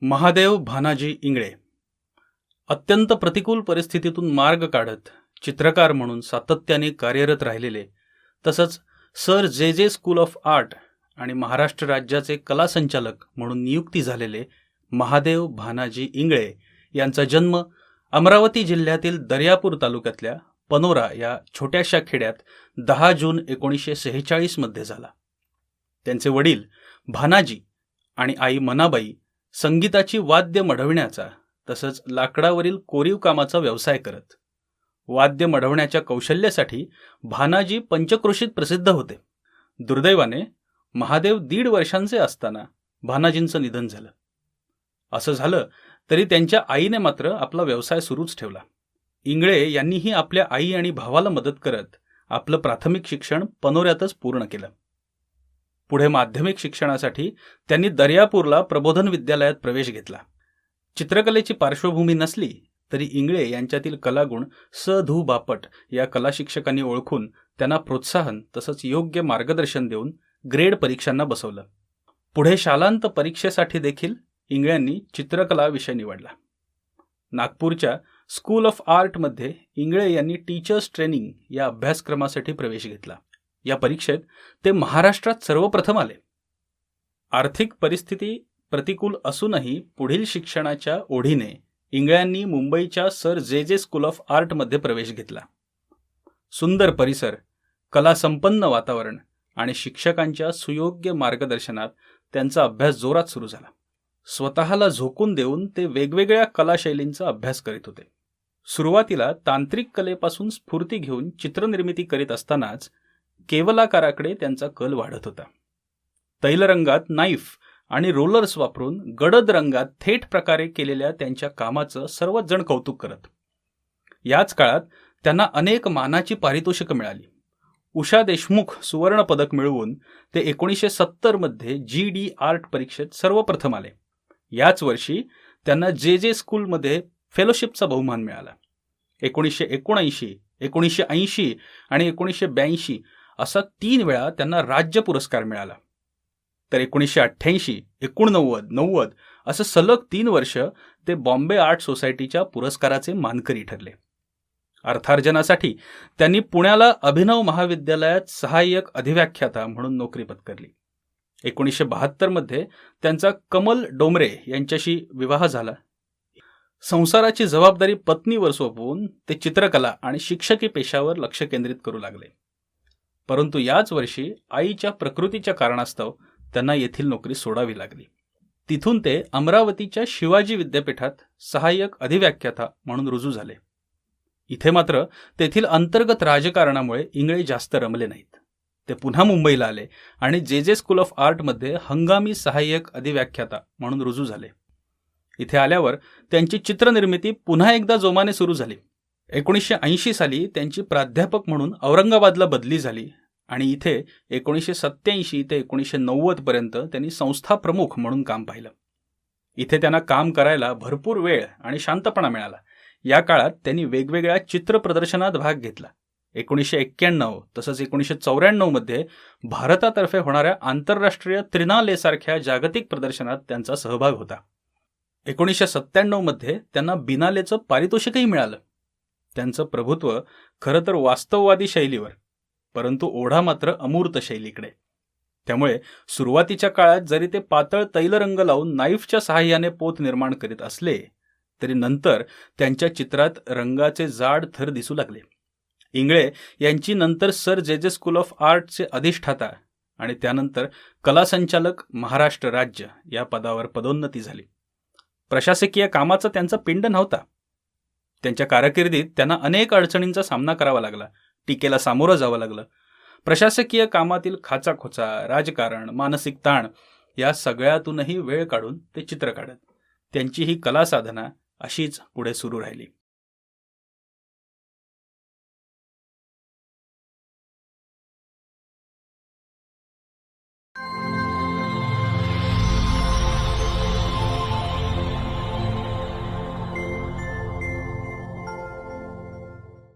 महादेव भानाजी इंगळे अत्यंत प्रतिकूल परिस्थितीतून मार्ग काढत चित्रकार म्हणून सातत्याने कार्यरत राहिलेले, तसंच सर जे जे स्कूल ऑफ आर्ट आणि महाराष्ट्र राज्याचे कला संचालक म्हणून नियुक्ती झालेले महादेव भानाजी इंगळे यांचा जन्म अमरावती जिल्ह्यातील दर्यापूर तालुक्यातल्या पनोरा या छोट्याशा खेड्यात 10 जून 1946 मध्ये झाला. त्यांचे वडील भानाजी आणि आई मनाबाई संगीताची वाद्य मढविण्याचा तसंच लाकडावरील कोरीव कामाचा व्यवसाय करत. वाद्य मढवण्याच्या कौशल्यासाठी भानाजी पंचक्रोशीत प्रसिद्ध होते. दुर्दैवाने महादेव 1.5 वर्षांचे असताना भानाजींचं निधन झालं. असं झालं तरी त्यांच्या आईने मात्र आपला व्यवसाय सुरूच ठेवला. इंगळे यांनीही आपल्या आई आणि भावाला मदत करत आपलं प्राथमिक शिक्षण पनोऱ्यातच पूर्ण केलं. पुढे माध्यमिक शिक्षणासाठी त्यांनी दर्यापूरला प्रबोधन विद्यालयात प्रवेश घेतला. चित्रकलेची पार्श्वभूमी नसली तरी इंगळे यांच्यातील कलागुण स.धू. बापट या कला शिक्षकांनी ओळखून त्यांना प्रोत्साहन तसंच योग्य मार्गदर्शन देऊन ग्रेड परीक्षांना बसवलं. पुढे शालांत परीक्षेसाठी देखील इंगळ्यांनी चित्रकला विषय निवडला. नागपूरच्या स्कूल ऑफ आर्टमध्ये इंगळे यांनी टीचर्स ट्रेनिंग या अभ्यासक्रमासाठी प्रवेश घेतला. या परीक्षेत ते महाराष्ट्रात सर्वप्रथम आले. आर्थिक परिस्थिती प्रतिकूल असूनही पुढील शिक्षणाच्या ओढीने इंगळ्यांनी मुंबईच्या सर जे जे स्कूल ऑफ आर्टमध्ये प्रवेश घेतला. सुंदर परिसर, कलासंपन्न वातावरण आणि शिक्षकांच्या सुयोग्य मार्गदर्शनात त्यांचा अभ्यास जोरात सुरू झाला. स्वतःला झोकून देऊन ते वेगवेगळ्या कलाशैलींचा अभ्यास करीत होते. सुरुवातीला तांत्रिक कलेपासून स्फूर्ती घेऊन चित्रनिर्मिती करीत असतानाच केवलाकाराकडे त्यांचा कल वाढत होता. तैलरंगात नाईफ आणि रोलर्स वापरून गडद रंगात थेट प्रकारे केलेल्या त्यांच्या कामाचं सर्वच जण कौतुक करत. याच काळात त्यांना अनेक मानाची पारितोषिकं मिळाली. उषा देशमुख सुवर्ण पदक मिळवून ते 1970 मध्ये GD आर्ट परीक्षेत सर्वप्रथम आले. याच वर्षी त्यांना जे जे स्कूलमध्ये फेलोशिपचा बहुमान मिळाला. 1979, 1980 आणि 1982 असा 3 वेळा त्यांना राज्य पुरस्कार मिळाला. तर 1988, 89, 90 असं सलग 3 वर्ष ते बॉम्बे आर्ट सोसायटीच्या पुरस्काराचे मानकरी ठरले. अर्थार्जनासाठी त्यांनी पुण्याला अभिनव महाविद्यालयात सहाय्यक अधिव्याख्याता म्हणून नोकरी पत्करली. 1972 मध्ये त्यांचा कमल डोमरे यांच्याशी विवाह झाला. संसाराची जबाबदारी पत्नीवर सोपवून ते चित्रकला आणि शिक्षकी पेशावर लक्ष केंद्रित करू लागले. परंतु याच वर्षी आईच्या प्रकृतीच्या कारणास्तव त्यांना येथील नोकरी सोडावी लागली. तिथून ते अमरावतीच्या शिवाजी विद्यापीठात सहाय्यक अधिव्याख्याता म्हणून रुजू झाले. इथे मात्र तेथील अंतर्गत राजकारणामुळे इंगळे जास्त रमले नाहीत. ते पुन्हा मुंबईला आले आणि जे जे स्कूल ऑफ आर्टमध्ये हंगामी सहाय्यक अधिव्याख्याता म्हणून रुजू झाले. इथे आल्यावर त्यांची चित्रनिर्मिती पुन्हा एकदा जोमाने सुरू झाली. 1980 साली त्यांची प्राध्यापक म्हणून औरंगाबादला बदली झाली आणि इथे 1987 ते 1990 पर्यंत त्यांनी संस्था प्रमुख म्हणून काम पाहिलं. इथे त्यांना काम करायला भरपूर वेळ आणि शांतपणा मिळाला. या काळात त्यांनी वेगवेगळ्या चित्र प्रदर्शनात भाग घेतला. 1991 तसंच 1994 मध्ये भारतातर्फे होणाऱ्या आंतरराष्ट्रीय त्रिनालेसारख्या जागतिक प्रदर्शनात त्यांचा सहभाग होता. 1997 मध्ये त्यांना बिनालेचं पारितोषिकही मिळालं. त्यांचं प्रभुत्व खरं तर वास्तववादी शैलीवर, परंतु ओढा मात्र अमूर्त शैलीकडे. त्यामुळे सुरुवातीच्या काळात जरी ते पातळ तैलरंग लावून नाईफच्या सहाय्याने पोत निर्माण करीत असले तरी नंतर त्यांच्या चित्रात रंगाचे जाड थर दिसू लागले. इंगळे यांची नंतर सर जे जे स्कूल ऑफ आर्टचे अधिष्ठाता आणि त्यानंतर कला संचालक महाराष्ट्र राज्य या पदावर पदोन्नती झाली. प्रशासकीय कामाचा त्यांचा पिंड नव्हता. त्यांच्या कारकिर्दीत त्यांना अनेक अडचणींचा सामना करावा लागला. टीकेला सामोरं जावं लागलं. प्रशासकीय कामातील खाचाखोचा, राजकारण, मानसिक ताण या सगळ्यातूनही वेळ काढून ते चित्र काढत. त्यांची ही कला साधना अशीच पुढे सुरू राहिली.